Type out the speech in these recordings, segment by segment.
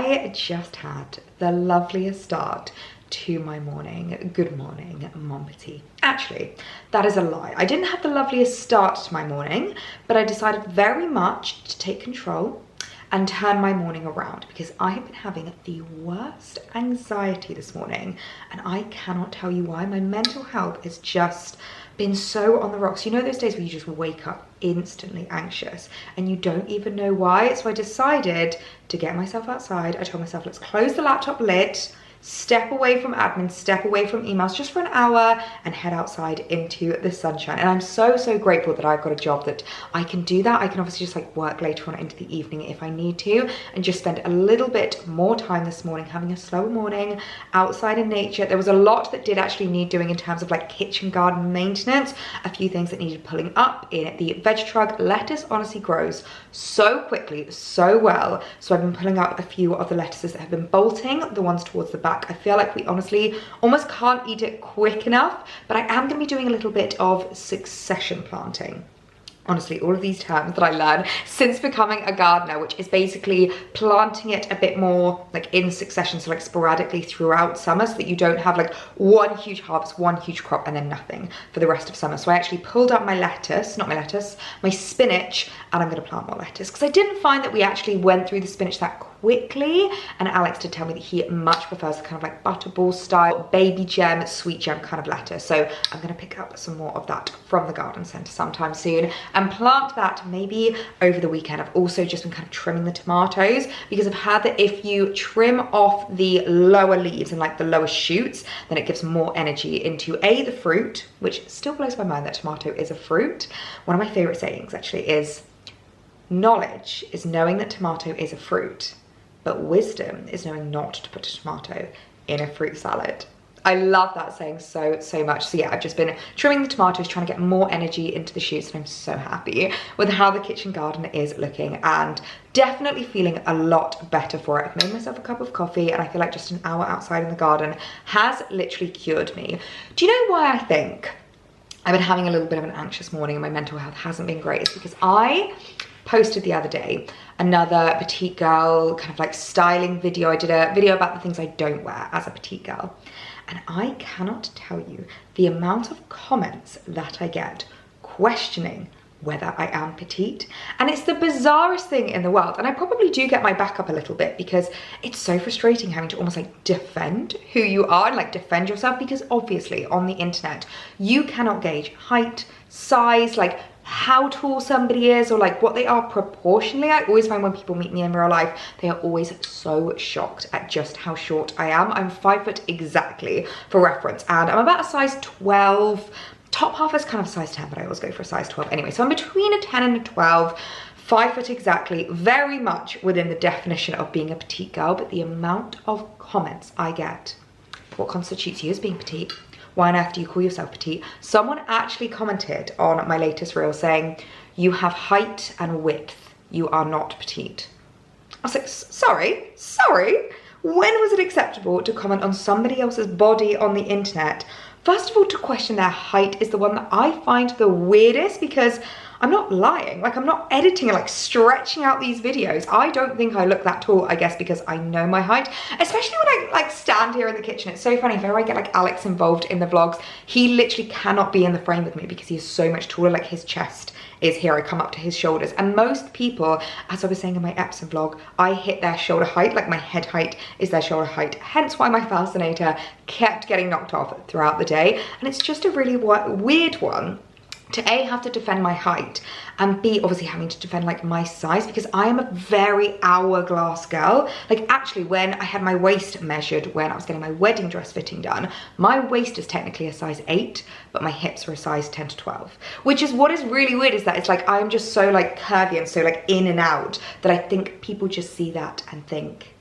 I just had the loveliest start to my morning. Good morning, Mon Petit. Actually, that is a lie. I didn't have the loveliest start to my morning, but I decided very much to take control and turn my morning around because I have been having the worst anxiety this morning and I cannot tell you why. My mental health has just been so on the rocks. You know those days where you just wake up instantly anxious and you don't even know why? So I decided to get myself outside. I told myself, let's close the laptop lid, step away from admin, step away from emails just for an hour and head outside into the sunshine. And I'm so grateful that I've got a job that I can do that. I can obviously just like work later on into the evening if I need to and just spend a little bit more time this morning having a slower morning outside in nature. There was a lot that did actually need doing in terms of like kitchen garden maintenance, a few things that needed pulling up in the veg truck. Lettuce honestly grows so quickly, so well. So I've been pulling out a few of the lettuces that have been bolting, the ones towards the back. I feel like we honestly almost can't eat it quick enough, but I am going to be doing a little bit of succession planting. Honestly, all of these terms that I learned since becoming a gardener, which is basically planting it a bit more like in succession, so like sporadically throughout summer, so that you don't have like one huge harvest, one huge crop, and then nothing for the rest of summer. So I actually pulled up my lettuce, not my lettuce, my spinach, and I'm going to plant more lettuce because I didn't find that we actually went through the spinach that quickly. And Alex did tell me that he much prefers the kind of like butterball style, baby gem, sweet gem kind of lettuce. So I'm going to pick up some more of that from the garden centre sometime soon and plant that maybe over the weekend. I've also just been kind of trimming the tomatoes because I've heard that if you trim off the lower leaves and like the lower shoots, then it gives more energy into the fruit, which still blows my mind that tomato is a fruit. One of my favourite sayings actually is, knowledge is knowing that tomato is a fruit, but wisdom is knowing not to put a tomato in a fruit salad. I love that saying so much. So yeah, I've just been trimming the tomatoes, trying to get more energy into the shoots, and I'm so happy with how the kitchen garden is looking and definitely feeling a lot better for it. I've made myself a cup of coffee and I feel like just an hour outside in the garden has literally cured me. Do you know why I think I've been having a little bit of an anxious morning and my mental health hasn't been great? It's because I posted the other day another petite girl kind of like styling video. I did a video about the things I don't wear as a petite girl. And I cannot tell you the amount of comments that I get questioning whether I am petite. And it's the bizarrest thing in the world. And I probably do get my back up a little bit because it's so frustrating having to almost like defend who you are and like defend yourself, because obviously on the internet, you cannot gauge height, size, like how tall somebody is or like what they are proportionally. I always find when people meet me in real life, they are always so shocked at just how short I am. I'm 5 foot exactly for reference, and I'm about a size 12. Top half is kind of size 10, but I always go for a size 12 anyway. So I'm between a 10 and a 12, 5 foot exactly, very much within the definition of being a petite girl. But the amount of comments I get, what constitutes you as being petite? Why on earth do you call yourself petite? Someone actually commented on my latest reel saying, you have height and width, you are not petite. I was like, sorry, when was it acceptable to comment on somebody else's body on the internet? First of all, to question their height is the one that I find the weirdest, because I'm not lying. Like, I'm not editing and like stretching out these videos. I don't think I look that tall, I guess because I know my height, especially when I like stand here in the kitchen. It's so funny, whenever I get like Alex involved in the vlogs, he literally cannot be in the frame with me because he is so much taller. Like, his chest is here, I come up to his shoulders. And most people, as I was saying in my Epsom vlog, I hit their shoulder height, like my head height is their shoulder height. Hence why my fascinator kept getting knocked off throughout the day. And it's just a really weird one to A, have to defend my height, and B, obviously having to defend like my size, because I am a very hourglass girl. Like, actually, when I had my waist measured when I was getting my wedding dress fitting done, my waist is technically a size 8, but my hips are a size 10 to 12, which is what is really weird, is that it's like I'm just so like curvy and so like in and out that I think people just see that and think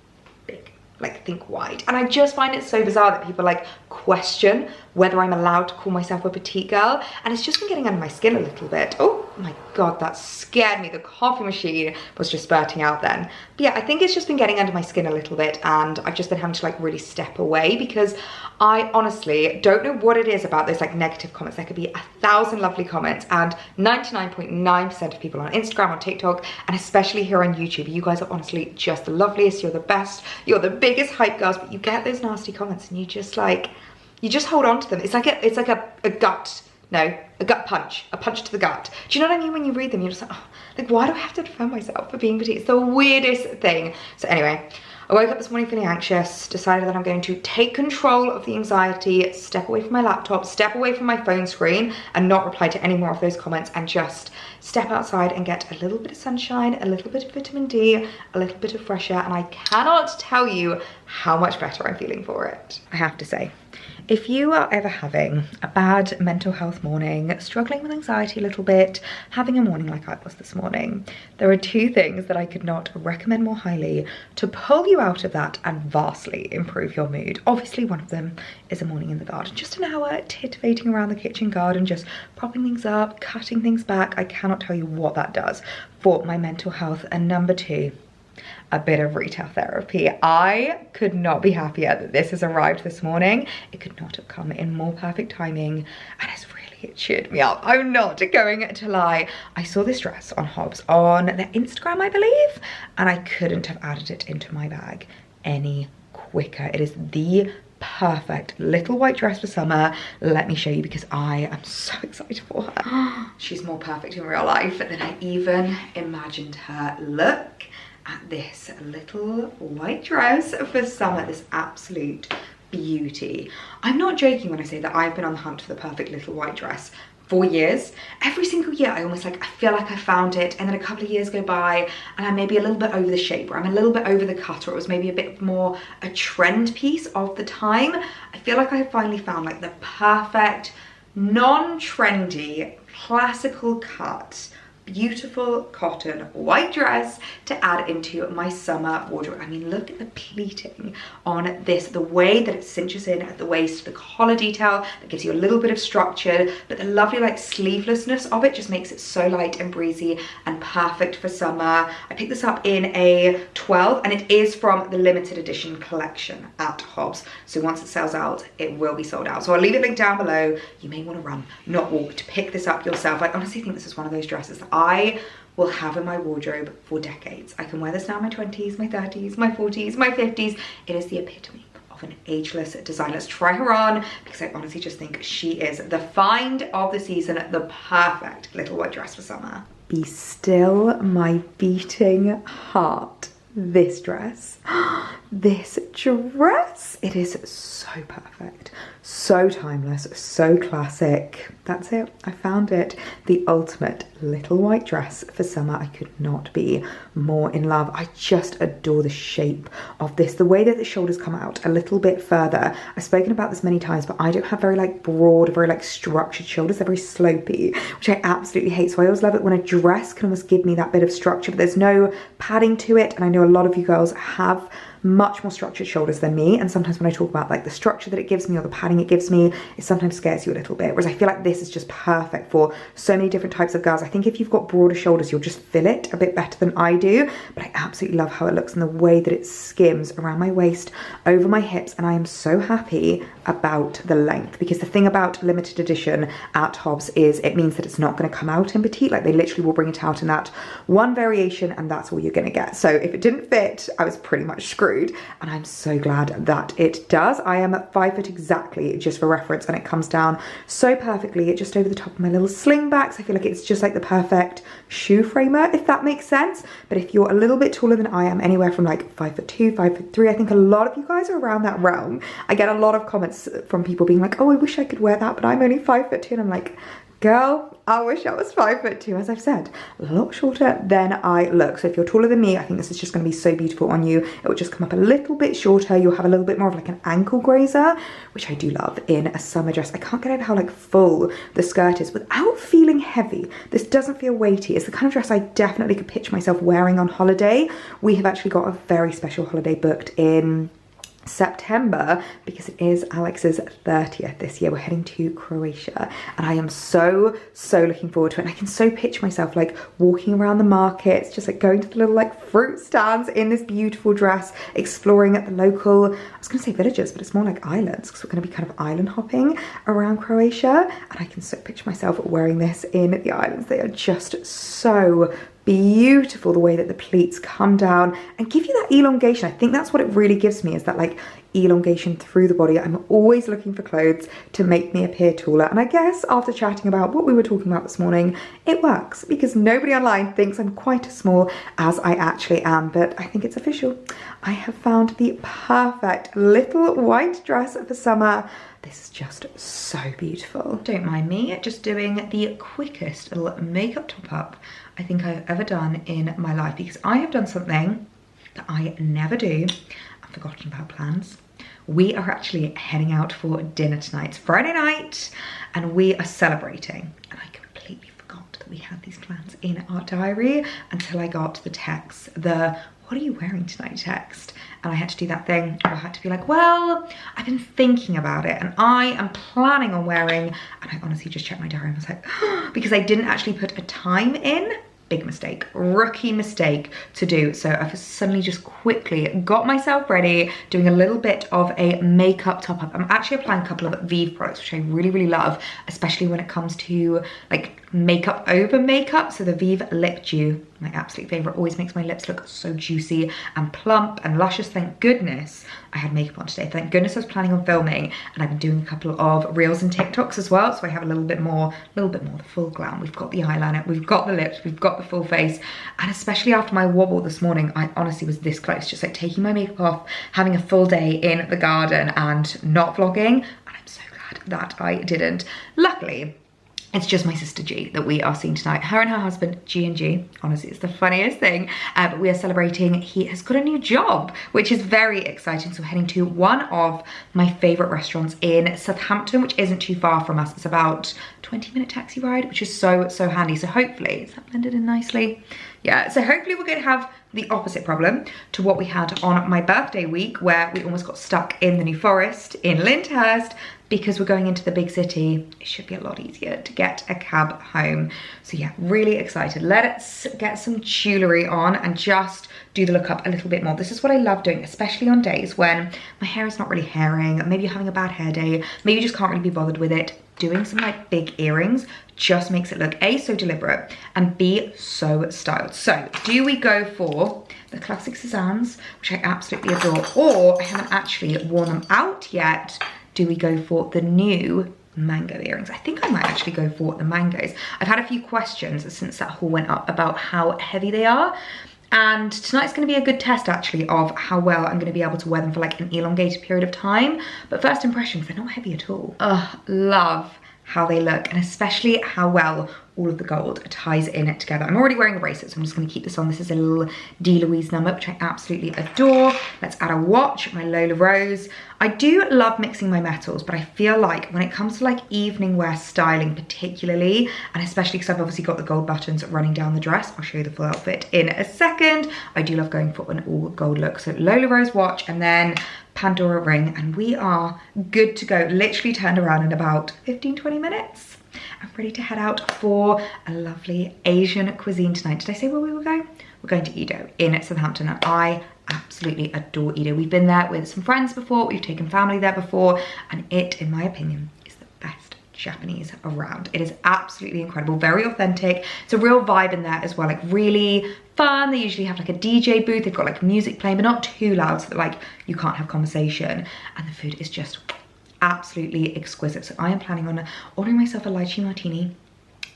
big, like think wide. And I just find it so bizarre that people like question whether I'm allowed to call myself a petite girl, and it's just been getting under my skin a little bit. Oh, my God, that scared me. The coffee machine was just spurting out then. But yeah, I think it's just been getting under my skin a little bit, and I've just been having to like really step away because I honestly don't know what it is about those like negative comments. There could be 1,000 lovely comments, and 99.9% of people on Instagram, on TikTok, and especially here on YouTube, you guys are honestly just the loveliest. You're the best. You're the biggest hype girls, but you get those nasty comments and you just like, you just hold on to them. It's like a gut. No, a gut punch, a punch to the gut. Do you know what I mean? When you read them, you're just like, oh, like, why do I have to defend myself for being petite? It's the weirdest thing. So anyway, I woke up this morning feeling anxious, decided that I'm going to take control of the anxiety, step away from my laptop, step away from my phone screen, and not reply to any more of those comments, and just step outside and get a little bit of sunshine, a little bit of vitamin D, a little bit of fresh air, and I cannot tell you how much better I'm feeling for it. I have to say, if you are ever having a bad mental health morning, struggling with anxiety a little bit, having a morning like I was this morning, there are two things that I could not recommend more highly to pull you out of that and vastly improve your mood. Obviously, one of them is a morning in the garden. Just an hour titivating around the kitchen garden, just propping things up, cutting things back. I cannot tell you what that does for my mental health. And number two, a bit of retail therapy. I could not be happier that this has arrived this morning. It could not have come in more perfect timing, and it's really cheered me up. I'm not going to lie. I saw this dress on Hobbs on their Instagram, I believe, and I couldn't have added it into my bag any quicker. It is the perfect little white dress for summer. Let me show you, because I am so excited for her. She's more perfect in real life than I even imagined her. Look at this little white dress for summer, this absolute beauty. I'm not joking when I say that I've been on the hunt for the perfect little white dress for years. Every single year I feel like I found it, and then a couple of years go by and I'm maybe a little bit over the shape, or I'm a little bit over the cut, or it was maybe a bit more a trend piece of the time. I feel like I have finally found like the perfect, non-trendy, classical cut, beautiful cotton white dress to add into my summer wardrobe. I mean, look at the pleating on this, the way that it cinches in at the waist, the collar detail that gives you a little bit of structure, but the lovely like sleevelessness of it just makes it so light and breezy and perfect for summer. I picked this up in a 12, and it is from the limited edition collection at Hobbs. So once it sells out, it will be sold out. So I'll leave it linked down below. You may want to run, not walk, to pick this up yourself. I honestly think this is one of those dresses that I will have in my wardrobe for decades. I can wear this now in my 20s, my 30s, my 40s, my 50s. It is the epitome of an ageless design. Let's try her on, because I honestly just think she is the find of the season, the perfect little white dress for summer. Be still, my beating heart. This dress, this dress, it is so perfect, so timeless, so classic. That's it, I found it. The ultimate little white dress for summer. I could not be more in love. I just adore the shape of this, the way that the shoulders come out a little bit further. I've spoken about this many times, but I don't have very like broad, very like structured shoulders. They're very slopey, which I absolutely hate. So I always love it when a dress can almost give me that bit of structure, but there's no padding to it. And I know a lot of you girls have much more structured shoulders than me, and sometimes when I talk about like the structure that it gives me or the padding it gives me, it sometimes scares you a little bit, whereas I feel like this is just perfect for so many different types of girls. I think if you've got broader shoulders, you'll just feel it a bit better than I do, but I absolutely love how it looks and the way that it skims around my waist, over my hips, and I am so happy about the length, because the thing about limited edition at Hobbs is it means that it's not going to come out in petite. Like, they literally will bring it out in that one variation, and that's all you're going to get. So if it didn't fit, I was pretty much screwed. And I'm so glad that it does. I am at 5 foot exactly, just for reference, and it comes down so perfectly just over the top of my little sling backs. I feel like it's just like the perfect shoe framer, if that makes sense. But if you're a little bit taller than I am, anywhere from like 5'2", 5'3", I think a lot of you guys are around that realm. I get a lot of comments from people being like, oh, I wish I could wear that, but I'm only 5'2", and I'm like, girl, I wish I was 5'2", as I've said, a lot shorter than I look. So if you're taller than me, I think this is just going to be so beautiful on you. It will just come up a little bit shorter. You'll have a little bit more of like an ankle grazer, which I do love in a summer dress. I can't get over how like full the skirt is without feeling heavy. This doesn't feel weighty. It's the kind of dress I definitely could picture myself wearing on holiday. We have actually got a very special holiday booked in September because it is Alex's 30th this year. We're heading to Croatia and I am so looking forward to it. And I can so picture myself like walking around the markets, just like going to the little like fruit stands in this beautiful dress, exploring at the local, I was gonna say villages, but it's more like islands because we're gonna be kind of island hopping around Croatia. And I can so picture myself wearing this in the islands. They are just so beautiful, the way that the pleats come down and give you that elongation. I think that's what it really gives me, is that like elongation through the body. I'm always looking for clothes to make me appear taller, and I guess after chatting about what we were talking about this morning, it works because nobody online thinks I'm quite as small as I actually am. But I think it's official. I have found the perfect little white dress for summer. This is just so beautiful. Don't mind me just doing the quickest little makeup top up I think I've ever done in my life, because I have done something that I never do. I've forgotten about plans. We are actually heading out for dinner tonight. It's Friday night and we are celebrating. And I completely forgot that we had these plans in our diary until I got the text, the "what are you wearing tonight" text. And I had to do that thing where I had to be like, well, I've been thinking about it and I am planning on wearing, and I honestly just checked my diary and was like, because I didn't actually put a time in. Big mistake, rookie mistake to do. So I've suddenly just quickly got myself ready, doing a little bit of a makeup top up. I'm actually applying a couple of Vive products, which I really love, especially when it comes to like makeup over makeup. So the Vive Lip Dew, my absolute favorite, always makes my lips look so juicy and plump and luscious. Thank goodness I had makeup on today. Thank goodness I was planning on filming, and I've been doing a couple of reels and TikToks as well. So I have a little bit more the full glam. We've got the eyeliner, we've got the lips, we've got the full face. And especially after my wobble this morning, I honestly was this close, just like taking my makeup off, having a full day in the garden and not vlogging. And I'm so glad that I didn't. Luckily, it's just my sister G that we are seeing tonight. Her and her husband, G&G. Honestly, it's the funniest thing. But we are celebrating. He has got a new job, which is very exciting. So we're heading to one of my favorite restaurants in Southampton, which isn't too far from us. It's about 20-minute taxi ride, which is so handy. So hopefully, is that blended in nicely? Yeah, so hopefully we're going to have the opposite problem to what we had on my birthday week, where we almost got stuck in the New Forest in Lyndhurst. Because we're going into the big city, it should be a lot easier to get a cab home. So yeah, really excited. Let's get some jewellery on and just do the look up a little bit more. This is what I love doing, especially on days when my hair is not really hairing, maybe you're having a bad hair day, maybe you just can't really be bothered with it. Doing some like big earrings just makes it look A, so deliberate, and B, so styled. So do we go for the classic Cézannes, which I absolutely adore, or I haven't actually worn them out yet? Do we go for the new mango earrings? I think I might actually go for the mangoes. I've had a few questions since that haul went up about how heavy they are. And tonight's gonna be a good test actually of how well I'm gonna be able to wear them for like an elongated period of time. But first impressions, they're not heavy at all. Ugh, love how they look, and especially how well all of the gold ties in it together. I'm already wearing a bracelet, so I'm just gonna keep this on. This is a little D. Louise number, which I absolutely adore. Let's add a watch, my Lola Rose. I do love mixing my metals, but I feel like when it comes to like evening wear styling particularly, and especially because I've obviously got the gold buttons running down the dress, I'll show you the full outfit in a second. I do love going for an all gold look. So Lola Rose watch and then Pandora ring, and we are good to go. Literally turned around in about 15-20 minutes. I'm ready to head out for a lovely Asian cuisine tonight. Did I say where we were going? We're going to Edo in Southampton, and I absolutely adore Edo. We've been there with some friends before, we've taken family there before, and it, in my opinion, is the best Japanese around. It is absolutely incredible, very authentic. It's a real vibe in there as well, like really fun. They usually have like a DJ booth, they've got like music playing, but not too loud so that like you can't have conversation, and the food is just absolutely exquisite. So I am planning on ordering myself a lychee martini,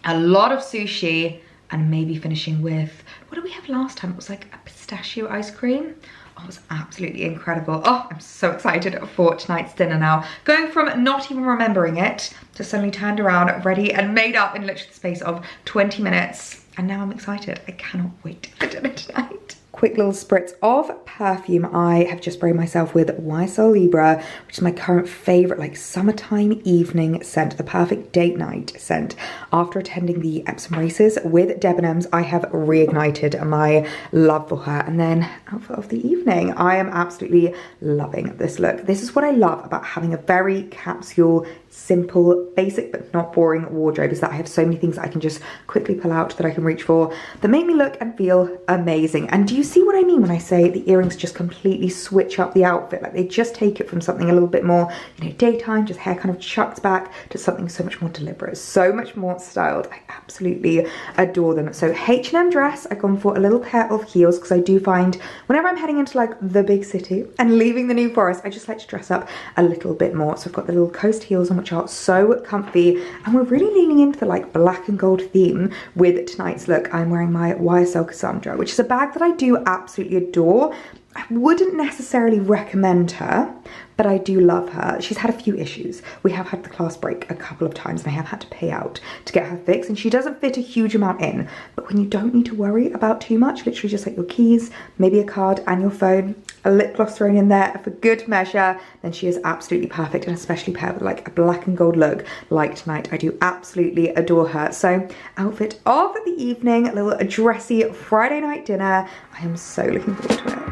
a lot of sushi, and maybe finishing with, what did we have last time? It was like a pistachio ice cream. Oh, it was absolutely incredible. Oh, I'm so excited for tonight's dinner now. Going from not even remembering it to suddenly turned around, ready and made up in literally the space of 20 minutes. And now I'm excited. I cannot wait for dinner tonight. quick little spritz of perfume. I have just sprayed myself with YSL Libre, which is my current favorite like summertime evening scent, the perfect date night scent. After attending the Epsom races with Debenhams, I have reignited my love for her. And then outfit of the evening, I am absolutely loving this look. This is what I love about having a very capsule, simple, basic but not boring wardrobe, is that I have so many things that I can just quickly pull out that I can reach for that make me look and feel amazing. And do you see what I mean when I say the earrings just completely switch up the outfit? Like they just take it from something a little bit more, you know, daytime, just hair kind of chucked back, to something so much more deliberate, so much more styled. I absolutely adore them. So H&M dress, I've gone for a little pair of heels because I do find whenever I'm heading into like the big city and leaving the New Forest, I just like to dress up a little bit more. So I've got the little coast heels on, which are so comfy, and we're really leaning into the like black and gold theme with tonight's look. I'm wearing my YSL Cassandra, which is a bag that I do absolutely adore. I wouldn't necessarily recommend her, but I do love her. She's had a few issues. We have had the class break a couple of times and I have had to pay out to get her fixed, and she doesn't fit a huge amount in. But when you don't need to worry about too much, literally just like your keys, maybe a card and your phone, a lip gloss thrown in there for good measure, then she is absolutely perfect, and especially paired with like a black and gold look like tonight. I do absolutely adore her. So outfit of the evening, a little dressy Friday night dinner. I am so looking forward to it.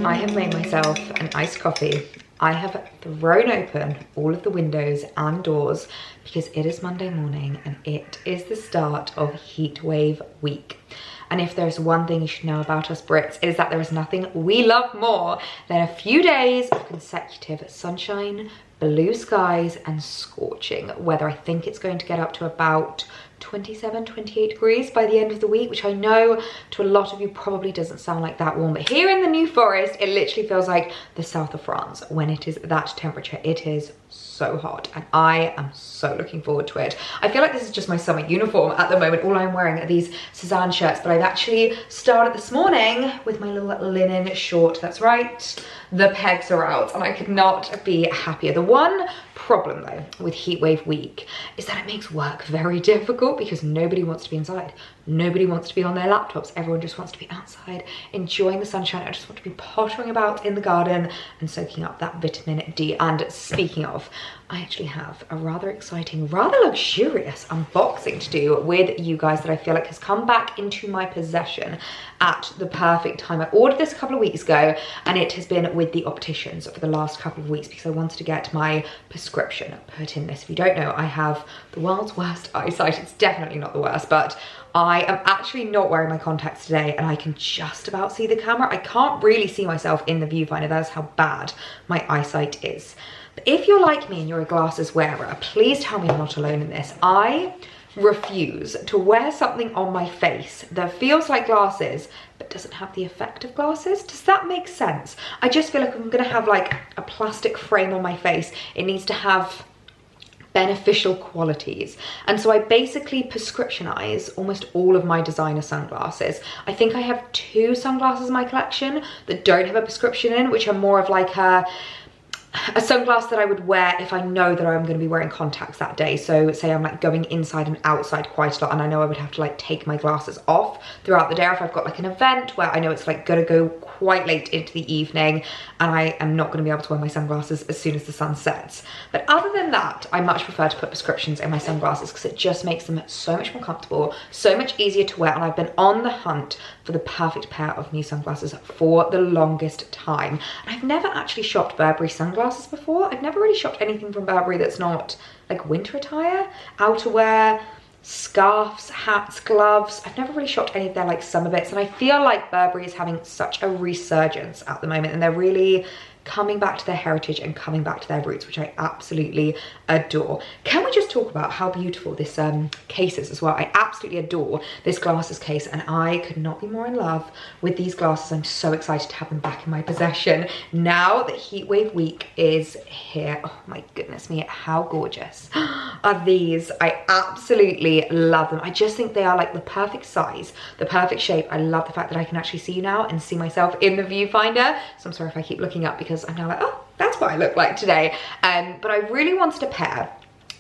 I have made myself an iced coffee. I have thrown open all of the windows and doors because it is Monday morning and it is the start of Heatwave week. And if there's one thing you should know about us Brits, it is that there is nothing we love more than a few days of consecutive sunshine, blue skies and scorching weather. I think it's going to get up to about 27, 28 degrees by the end of the week, which I know to a lot of you probably doesn't sound like that warm, but here in the New Forest, it literally feels like the south of France when it is that temperature. It is so hot and I am so looking forward to it. I feel like this is just my summer uniform at the moment. All I'm wearing are these Suzanne shirts, but I've actually started this morning with my little linen short. That's right, the pegs are out and I could not be happier. The one problem though with Heatwave week is that it makes work very difficult because nobody wants to be inside. Nobody wants to be on their laptops. Everyone just wants to be outside enjoying the sunshine. I just want to be pottering about in the garden and soaking up that vitamin D. And speaking of, I actually have a rather exciting, rather luxurious unboxing to do with you guys that I feel like has come back into my possession at the perfect time. I ordered this a couple of weeks ago and it has been with the opticians for the last couple of weeks because I wanted to get my prescription put in this. If you don't know, I have the world's worst eyesight. It's definitely not the worst, but I am actually not wearing my contacts today and I can just about see the camera. I can't really see myself in the viewfinder. That is how bad my eyesight is. But if you're like me and you're a glasses wearer, please tell me I'm not alone in this. I refuse to wear something on my face that feels like glasses but doesn't have the effect of glasses. Does that make sense? I just feel like if I'm gonna have like a plastic frame on my face, it needs to have beneficial qualities. And so I basically prescriptionize almost all of my designer sunglasses. I think I have 2 sunglasses in my collection that don't have a prescription in, which are more of like a a sunglass that I would wear if I know that I'm going to be wearing contacts that day. So say I'm like going inside and outside quite a lot, and I know I would have to like take my glasses off throughout the day, or if I've got like an event where I know it's like gonna go quite late into the evening and I am not going to be able to wear my sunglasses as soon as the sun sets. But other than that, I much prefer to put prescriptions in my sunglasses because it just makes them so much more comfortable, so much easier to wear, and I've been on the hunt for the perfect pair of new sunglasses for the longest time. And I've never actually shopped Burberry sunglasses before. I've never really shopped anything from Burberry that's not like winter attire, outerwear, scarves, hats, gloves. I've never really shopped any of their like summer bits, and I feel like Burberry is having such a resurgence at the moment, and they're really coming back to their heritage and coming back to their roots, which I absolutely adore. Can we just talk about how beautiful this case is as well? I absolutely adore this glasses case, and I could not be more in love with these glasses. I'm so excited to have them back in my possession now that Heatwave week is here. Oh my goodness me, how gorgeous are these? I absolutely love them. I just think they are like the perfect size, the perfect shape. I love the fact that I can actually see you now and see myself in the viewfinder. So I'm sorry if I keep looking up because I'm now like, oh, that's what I look like today. But I really wanted a pair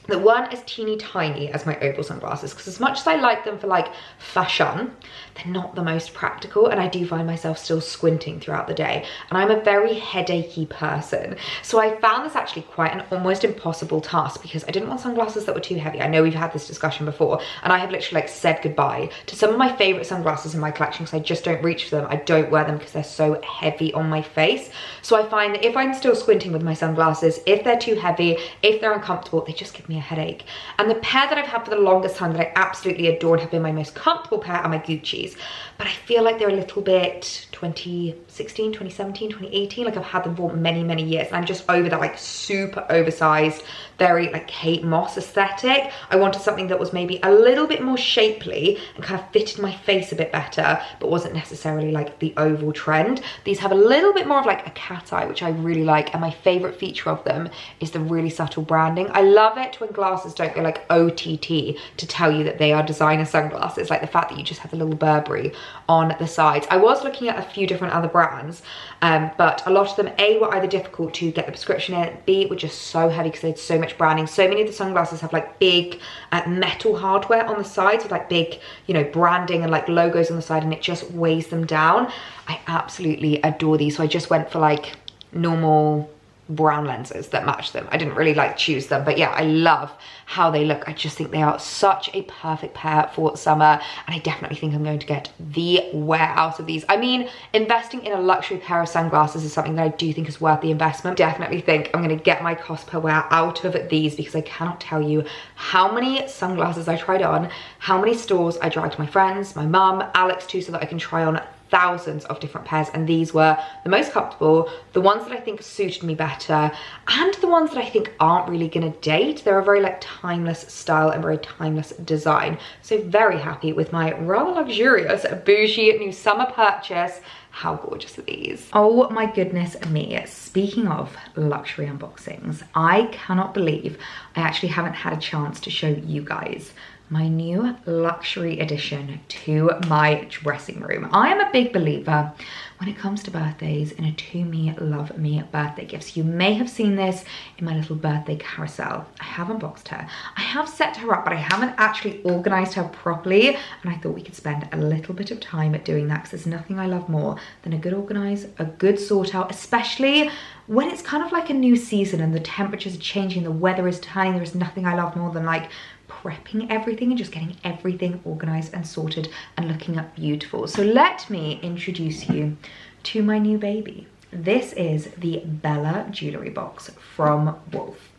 that weren't as teeny tiny as my oval sunglasses, because as much as I like them for like fashion, they're not the most practical, and I do find myself still squinting throughout the day, and I'm a very headachy person. So I found this actually quite an almost impossible task, because I didn't want sunglasses that were too heavy. I know we've had this discussion before, and I have literally like said goodbye to some of my favorite sunglasses in my collection because I just don't reach for them. I don't wear them because they're so heavy on my face. So I find that if I'm still squinting with my sunglasses, if they're too heavy, if they're uncomfortable, they just give me a headache. And the pair that I've had for the longest time that I absolutely adore and have been my most comfortable pair are my Gucci's. But I feel like they're a little bit 2016, 2017, 2018. Like I've had them for many, many years, and I'm just over that like super oversized, very like Kate Moss aesthetic. I wanted something that was maybe a little bit more shapely and kind of fitted my face a bit better, but wasn't necessarily like the oval trend. These have a little bit more of like a cat eye, which I really like, and my favorite feature of them is the really subtle branding. I love it when glasses don't go like OTT to tell you that they are designer sunglasses, like the fact that you just have the little Burberry on the sides. I was looking at a few different other brands, but a lot of them, A, were either difficult to get the prescription in, B, were just so heavy because they had so much branding. So many of the sunglasses have like big metal hardware on the sides with like big, you know, branding and like logos on the side, and it just weighs them down. I absolutely adore these. So I just went for like normal brown lenses that match them. I didn't really like choose them, but yeah, I love how they look. I just think they are such a perfect pair for summer, and I definitely think I'm going to get the wear out of these. I mean, investing in a luxury pair of sunglasses is something that I do think is worth the investment. Definitely think I'm going to get my cost per wear out of these, because I cannot tell you how many sunglasses I tried on, how many stores I dragged my friends, my mum, Alex too, so that I can try on thousands of different pairs, and these were the most comfortable, the ones that I think suited me better, and the ones that I think aren't really gonna date. They're a very like timeless style and very timeless design. So very happy with my rather luxurious bougie new summer purchase. How gorgeous are these? Oh my goodness me. Speaking of luxury unboxings, I cannot believe I actually haven't had a chance to show you guys my new luxury addition to my dressing room. I am a big believer when it comes to birthdays in a to me, love me birthday gifts. You may have seen this in my little birthday carousel. I have unboxed her. I have set her up, but I haven't actually organized her properly. And I thought we could spend a little bit of time at doing that, because there's nothing I love more than a good organize, a good sort out, especially when it's kind of like a new season and the temperatures are changing, the weather is turning. There is nothing I love more than like prepping everything and just getting everything organized and sorted and looking up beautiful. So let me introduce you to my new baby. This is the Bella jewellery box from Wolf,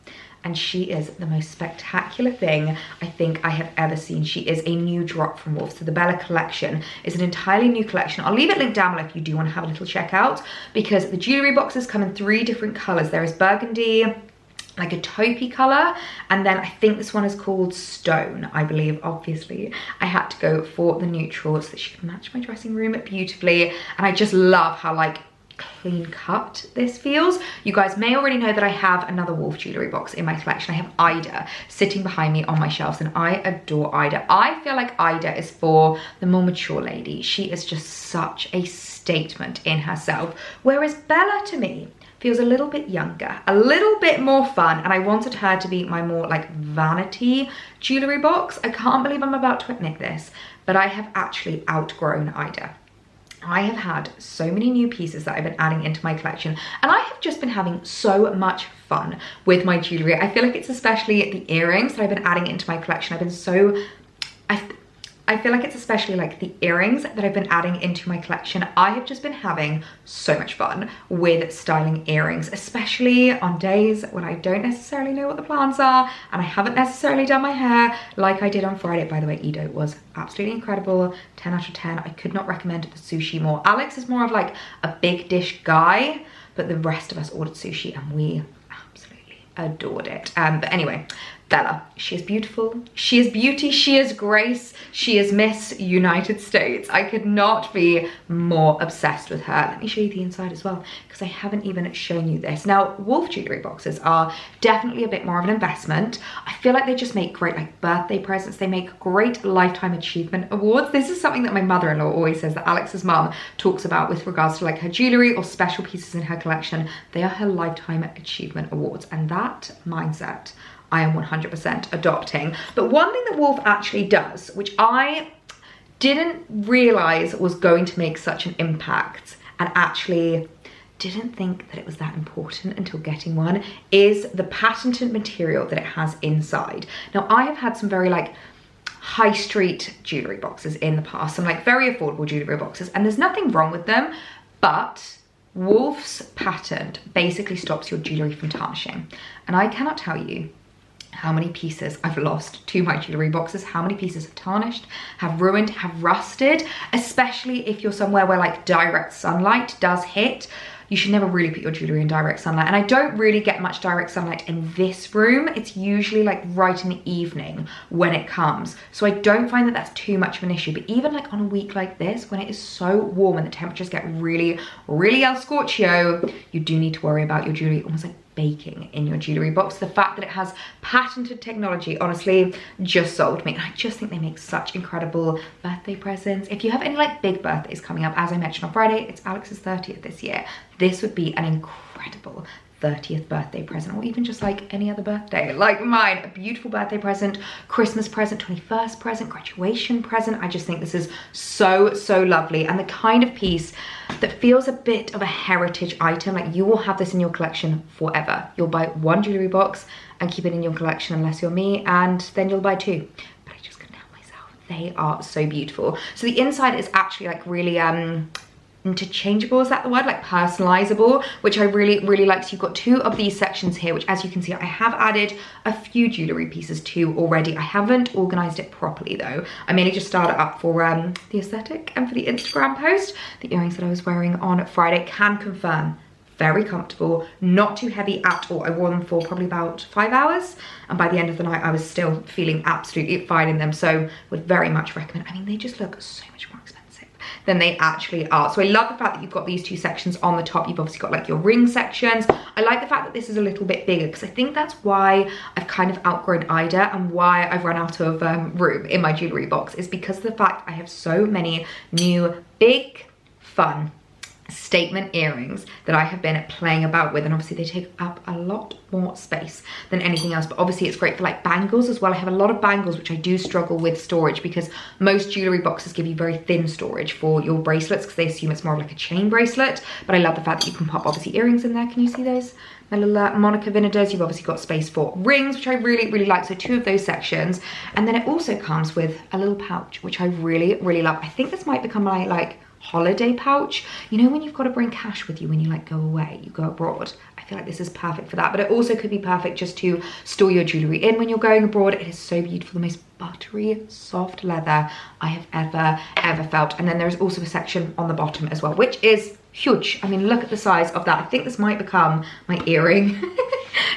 and she is the most spectacular thing I think I have ever seen. She is a new drop from Wolf. So the Bella collection is an entirely new collection. I'll leave it linked down below if you do want to have a little check out, because the jewellery boxes come in 3 different colours. There is burgundy, like a taupey color, and then I think this one is called Stone, I believe. Obviously I had to go for the neutral so that she could match my dressing room beautifully, and I just love how like clean cut this feels. You guys may already know that I have another Wolf jewellery box in my collection. I have Ida sitting behind me on my shelves, and I adore Ida. I feel like Ida is for the more mature lady. She is just such a statement in herself, whereas Bella to me feels a little bit younger, a little bit more fun, and I wanted her to be my more like vanity jewellery box. I can't believe I'm about to admit this, but I have actually outgrown Ida. I have had so many new pieces that I've been adding into my collection, and I have just been having so much fun with my jewellery. I feel like it's especially the earrings that I've been adding into my collection. I feel like it's especially like the earrings that I've been adding into my collection. I have just been having so much fun with styling earrings, especially on days when I don't necessarily know what the plans are and I haven't necessarily done my hair like I did on Friday. By the way, Edo was absolutely incredible, 10 out of 10. I could not recommend the sushi more. Alex is more of like a big dish guy, but the rest of us ordered sushi and we absolutely adored it. But anyway, Bella, she is beautiful, she is beauty, she is grace, she is Miss United States. I could not be more obsessed with her. Let me show you the inside as well, because I haven't even shown you this. Now, Wolf jewellery boxes are definitely a bit more of an investment. I feel like they just make great like birthday presents. They make great lifetime achievement awards. This is something that my mother-in-law always says, that Alex's mum talks about with regards to like her jewellery or special pieces in her collection. They are her lifetime achievement awards, and that mindset I am 100% adopting. But one thing that Wolf actually does, which I didn't realize was going to make such an impact, and actually didn't think that it was that important until getting one, is the patented material that it has inside. Now, I have had some very like high street jewellery boxes in the past, some like very affordable jewellery boxes, and there's nothing wrong with them, but Wolf's patent basically stops your jewellery from tarnishing. And I cannot tell you how many pieces I've lost to my jewellery boxes, how many pieces have tarnished, have ruined, have rusted, especially if you're somewhere where like direct sunlight does hit. You should never really put your jewellery in direct sunlight. And I don't really get much direct sunlight in this room. It's usually like right in the evening when it comes. So I don't find that that's too much of an issue. But even like on a week like this, when it is so warm and the temperatures get really, really el scorchio, you do need to worry about your jewellery almost like baking in your jewellery box. The fact that it has patented technology honestly just sold me, and I just think they make such incredible birthday presents. If you have any like big birthdays coming up, as I mentioned on Friday, it's Alex's 30th this year. This would be an incredible 30th birthday present, or even just like any other birthday like mine. A beautiful birthday present, Christmas present, 21st present, graduation present. I just think this is so, so lovely, and the kind of piece that feels a bit of a heritage item. Like, you will have this in your collection forever. You'll buy one jewellery box and keep it in your collection unless you're me, and then you'll buy two. But I just couldn't help myself. They are so beautiful. So the inside is actually like really interchangeable, is that the word? Like personalizable, which I really, really like. So you've got two of these sections here, which as you can see, I have added a few jewellery pieces to already. I haven't organised it properly though. I mainly just started up for the aesthetic and for the Instagram post. The earrings that I was wearing on Friday, can confirm, very comfortable, not too heavy at all. I wore them for probably about 5 hours, and by the end of the night I was still feeling absolutely fine in them. So would very much recommend. I mean, they just look so much more expensive than they actually are. So I love the fact that you've got these two sections on the top. You've obviously got like your ring sections. I like the fact that this is a little bit bigger, because I think that's why I've kind of outgrown Ida and why I've run out of room in my jewellery box, is because of the fact I have so many new big fun statement earrings that I have been playing about with, and obviously they take up a lot more space than anything else. But obviously it's great for like bangles as well. I have a lot of bangles, which I do struggle with storage, because most jewellery boxes give you very thin storage for your bracelets, because they assume it's more of like a chain bracelet. But I love the fact that you can pop obviously earrings in there. Can you see those? My little Monica Vinadas. You've obviously got space for rings, which I really, really like. So two of those sections. And then it also comes with a little pouch, which I really, really love. I think this might become my like holiday pouch. You know, when you've got to bring cash with you when you like go away, you go abroad. I feel like this is perfect for that. But it also could be perfect just to store your jewellery in when you're going abroad. It is so beautiful. The most buttery, soft leather I have ever felt. And then there is also a section on the bottom as well, which is huge. I mean, look at the size of that. I think this might become my earring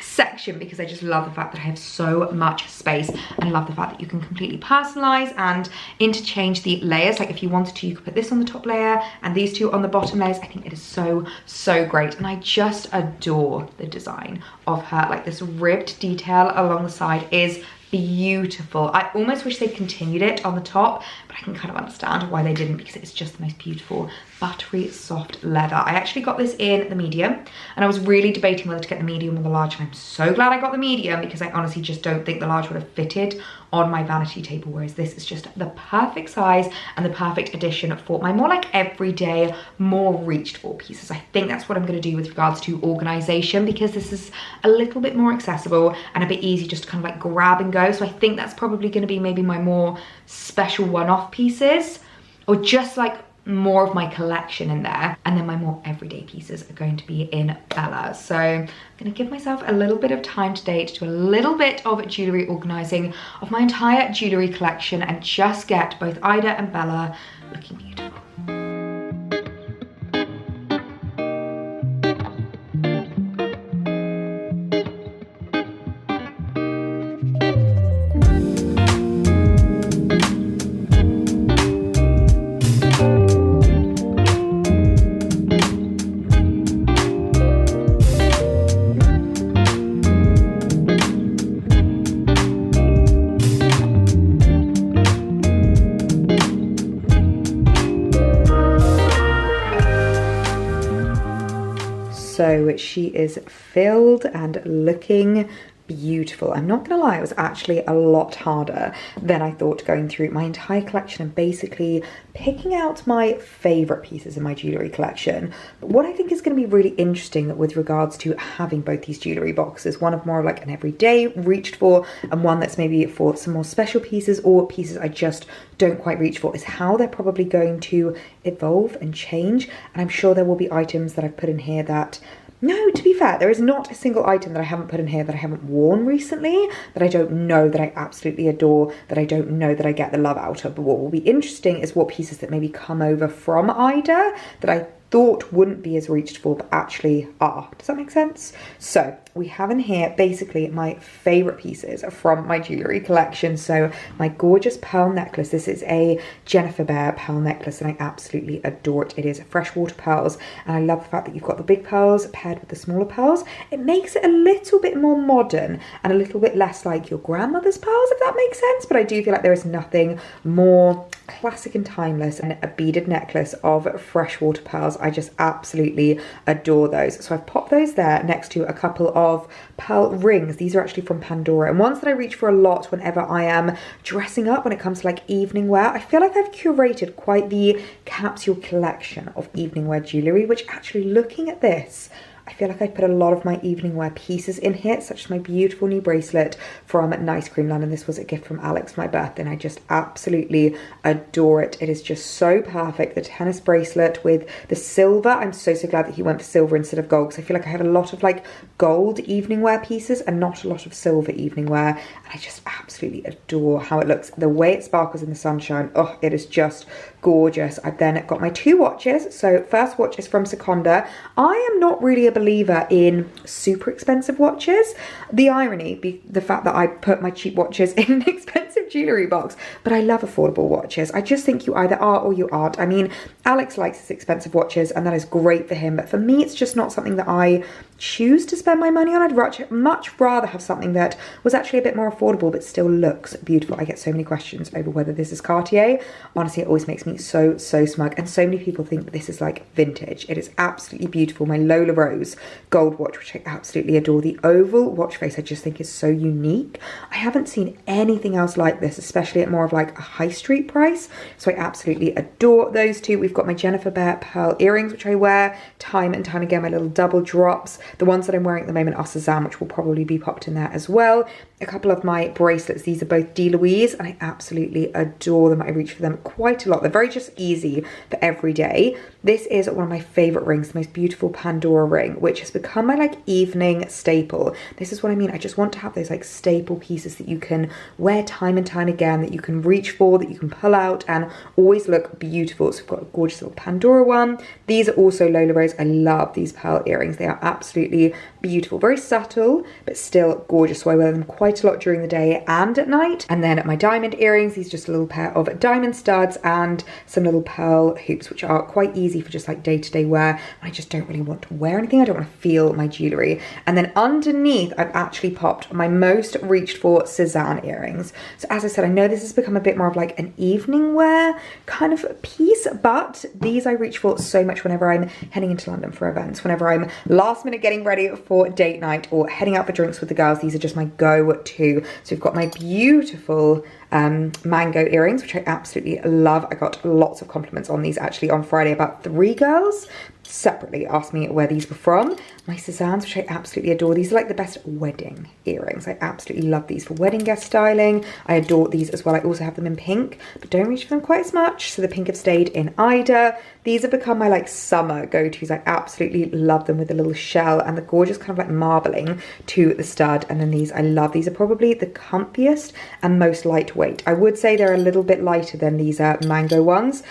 section, because I just love the fact that I have so much space, and love the fact that you can completely personalize and interchange the layers. Like if you wanted to, you could put this on the top layer and these two on the bottom layers. I think it is so, so great. And I just adore the design of her. Like this ribbed detail along the side is beautiful. I almost wish they continued it on the top, but I can kind of understand why they didn't, because it's just the most beautiful buttery soft leather. I actually got this in the medium, and I was really debating whether to get the medium or the large, and I'm so glad I got the medium, because I honestly just don't think the large would have fitted on my vanity table, whereas this is just the perfect size and the perfect addition for my more like everyday, more reached for pieces. I think that's what I'm going to do with regards to organization, because this is a little bit more accessible and a bit easy just to kind of like grab and go. So I think that's probably going to be maybe my more special one-off pieces, or just like more of my collection in there, and then my more everyday pieces are going to be in Bella. So I'm gonna give myself a little bit of time today to do a little bit of jewellery organising of my entire jewellery collection and just get both Ida and Bella looking beautiful. So she is filled and looking beautiful. I'm not gonna lie, it was actually a lot harder than I thought going through my entire collection and basically picking out my favorite pieces in my jewelry collection. But what I think is going to be really interesting with regards to having both these jewelry boxes, one of more like an everyday reached for, and one that's maybe for some more special pieces or pieces I just don't quite reach for, is how they're probably going to evolve and change. And I'm sure there will be items that I've put in here that, no, to be fair, there is not a single item that I haven't put in here that I haven't worn recently, that I don't know that I absolutely adore, that I don't know that I get the love out of. But what will be interesting is what pieces that maybe come over from Ida that I thought wouldn't be as reached for but actually are. Does that make sense? So we have in here basically my favorite pieces from my jewelry collection. So my gorgeous pearl necklace. This is a Jennifer Behr pearl necklace and I absolutely adore it. It is freshwater pearls, and I love the fact that you've got the big pearls paired with the smaller pearls. It makes it a little bit more modern and a little bit less like your grandmother's pearls, if that makes sense. But I do feel like there is nothing more classic and timeless than a beaded necklace of freshwater pearls. I just absolutely adore those. So I've popped those there next to a couple of pearl rings. These are actually from Pandora, and ones that I reach for a lot whenever I am dressing up when it comes to like evening wear. I feel like I've curated quite the capsule collection of evening wear jewellery, which actually, looking at this, I feel like I put a lot of my evening wear pieces in here, such as my beautiful new bracelet from Nice Cream London. This was a gift from Alex for my birthday, and I just absolutely adore it. It is just so perfect. The tennis bracelet with the silver. I'm so glad that he went for silver instead of gold, because I feel like I have a lot of like gold evening wear pieces and not a lot of silver evening wear. And I just absolutely adore how it looks. The way it sparkles in the sunshine, oh, it is just gorgeous. I've then got my two watches. So first watch is from Seconda. I am not really a believer in super expensive watches. The irony, the fact that I put my cheap watches in an expensive jewellery box, but I love affordable watches. I just think you either are or you aren't. I mean, Alex likes his expensive watches and that is great for him, but for me it's just not something that I choose to spend my money on. I'd much rather have something that was actually a bit more affordable but still looks beautiful. I get so many questions over whether this is Cartier. Honestly, it always makes me so smug, and so many people think that this is like vintage. It is absolutely beautiful. My Lola Rose gold watch, which I absolutely adore. The oval watch face I just think is so unique. I haven't seen anything else like this, especially at more of like a high street price, so I absolutely adore those two. We've got my Jennifer Behr pearl earrings, which I wear time and time again, my little double drops. The ones that I'm wearing at the moment are Suzanne, which will probably be popped in there as well. A couple of my bracelets. These are both D. Louise, and I absolutely adore them. I reach for them quite a lot. They're very just easy for every day. This is one of my favorite rings, the most beautiful Pandora ring, which has become my like evening staple. This is what I mean. I just want to have those like staple pieces that you can wear time and time again, that you can reach for, that you can pull out and always look beautiful. So we've got a gorgeous little Pandora one. These are also Lola Rose. I love these pearl earrings. They are absolutely beautiful, very subtle, but still gorgeous. So I wear them quite a lot during the day and at night. And then my diamond earrings, these are just a little pair of diamond studs and some little pearl hoops, which are quite easy for just like day-to-day wear. I just don't really want to wear anything. I don't want to feel my jewellery. And then underneath, I've actually popped my most reached for Cézanne earrings. So as I said, I know this has become a bit more of like an evening wear kind of piece, but these I reach for so much whenever I'm heading into London for events, whenever I'm last minute getting ready for date night or heading out for drinks with the girls. These are just my go-to. So we've got my beautiful mango earrings, which I absolutely love. I got lots of compliments on these actually on Friday. About 3 girls separately asked me where these were from. My Cézannes, which I absolutely adore. These are like the best wedding earrings. I absolutely love these for wedding guest styling. I adore these as well. I also have them in pink, but don't reach for them quite as much. So the pink have stayed in Ida. These have become my like summer go-tos. I absolutely love them with the little shell and the gorgeous kind of like marbling to the stud. And then these, I love. These are probably the comfiest and most lightweight. I would say they're a little bit lighter than these mango ones,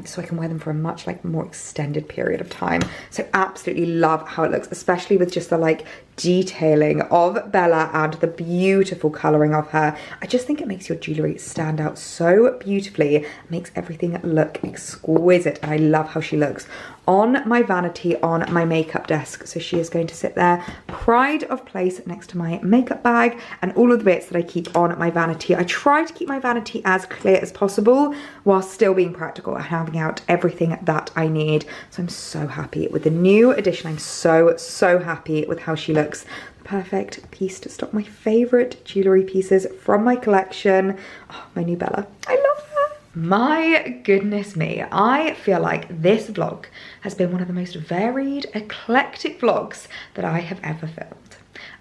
so I can wear them for a much like more extended period of time. So absolutely love how it looks, especially with just the like detailing of Bella and the beautiful colouring of her. I just think it makes your jewellery stand out so beautifully. It makes everything look exquisite, and I love how she looks on my vanity on my makeup desk. So she is going to sit there, pride of place, next to my makeup bag and all of the bits that I keep on my vanity. I try to keep my vanity as clear as possible while still being practical and having out everything that I need. So I'm so happy with the new addition. I'm so happy with how she looks. Perfect piece to stock my favourite jewellery pieces from my collection. Oh, my new Bella. I love her. My goodness me, I feel like this vlog has been one of the most varied, eclectic vlogs that I have ever filmed.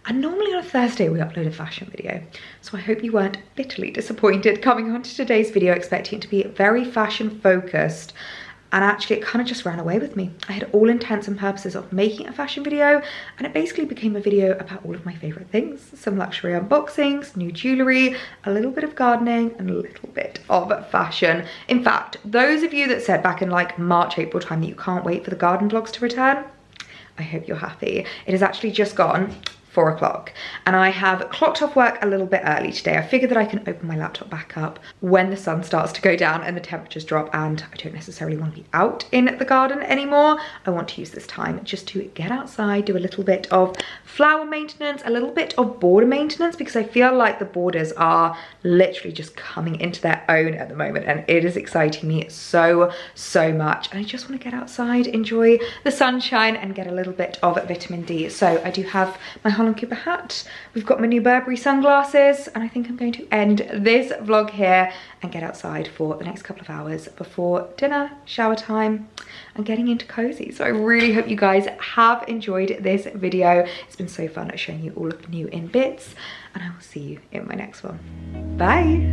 And normally on a Thursday we upload a fashion video, so I hope you weren't bitterly disappointed coming onto today's video expecting it to be very fashion focused. And actually it kind of just ran away with me. I had all intents and purposes of making a fashion video, and it basically became a video about all of my favorite things. Some luxury unboxings, new jewelry, a little bit of gardening, and a little bit of fashion. In fact, those of you that said back in like March, April time that you can't wait for the garden vlogs to return, I hope you're happy. It has actually just gone 4 o'clock and I have clocked off work a little bit early today. I figured that I can open my laptop back up when the sun starts to go down and the temperatures drop, and I don't necessarily want to be out in the garden anymore. I want to use this time just to get outside, do a little bit of flower maintenance, a little bit of border maintenance, because I feel like the borders are literally just coming into their own at the moment, and it is exciting me so much. And I just want to get outside, enjoy the sunshine, and get a little bit of vitamin D. So I do have my Holland Cooper hat, we've got my new Burberry sunglasses, and I think I'm going to end this vlog here and get outside for the next couple of hours before dinner, shower time, and getting into cozy. So I really hope you guys have enjoyed this video. It's been so fun showing you all of the new in bits, and I will see you in my next one. Bye.